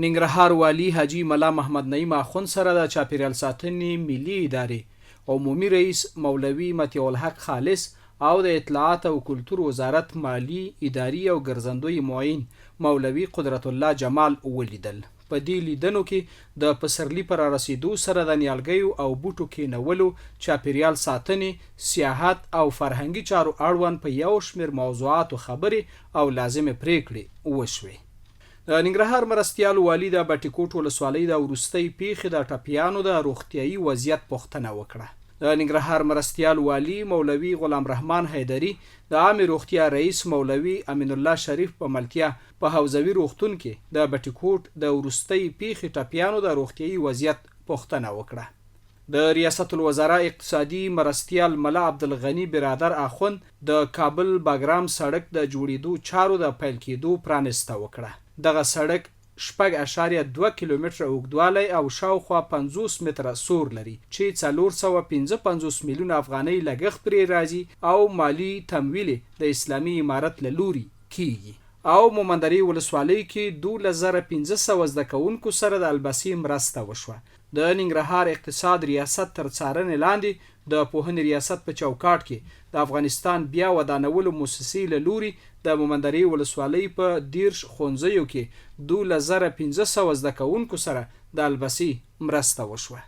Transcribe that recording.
ننګرهار والي حاجي ملا محمد نعیم اخوند سره د چاپیریال ساتنې ملي ادارې عمومي رئیس مولوي مطیع الحق خالص او د اطلاعات او کلتور وزارت مالی اداري او ګرځندوی معین مولوي قدرت الله جمال ولیدل. په دې لیدنو کې د پسرلی پر رسیدو سره د نیالګیو او بوټو کېنولو، چاپیریال ساتنې، سیاحت او فرهنګي چارو اړوند په یو شمېر موضوعاتو خبرې او لازمې پریکړې وشوې. د ننګرهار مرستیال والي د بټي کوټ ولسوالۍ د وروستۍ پیښې د ټپیانو د روغتیایي وضعیت پوښتنه وکړه. د ننګرهار مرستیال والي مولوي غلام رحمان حیدري د عامې روغتیا رئیس مولوي امین الله شریف په ملتیا په حوزوي روغتون کې د بټي کوټ د وروستۍ پیښې ټپیانو د روغتیایي وضعیت پوښتنه وکړه. د ریاست الوزرا اقتصادي مرستیال ملا عبدالغني برادر اخوند د کابل باګرام سړک د جوړېدو چارو د پیل کېدو پرانسته وکړه. دغه سړک 6.2 کیلومتره اوږدوالی او شاوخوا 50 متره سور لري چې 455 میلیونه افغانۍ لګښت پرې راځي او مالی تمویل د اسلامي امارت له لوري کیږي. او مومندرې ولسوالۍ کې 2500 زده کوونکو سره د البسي مرسته وشوه. د ننګرهار اقتصاد ریاست تر څارنې لاندې د پوهنې ریاست په چوکاټ کې د افغانستان بیا ودانولو موسسې له لوري د مومندرې ولسوالۍ په 10 ښوونځیو کې 2500 زده کوونکو سره د البسي مرسته وشوه.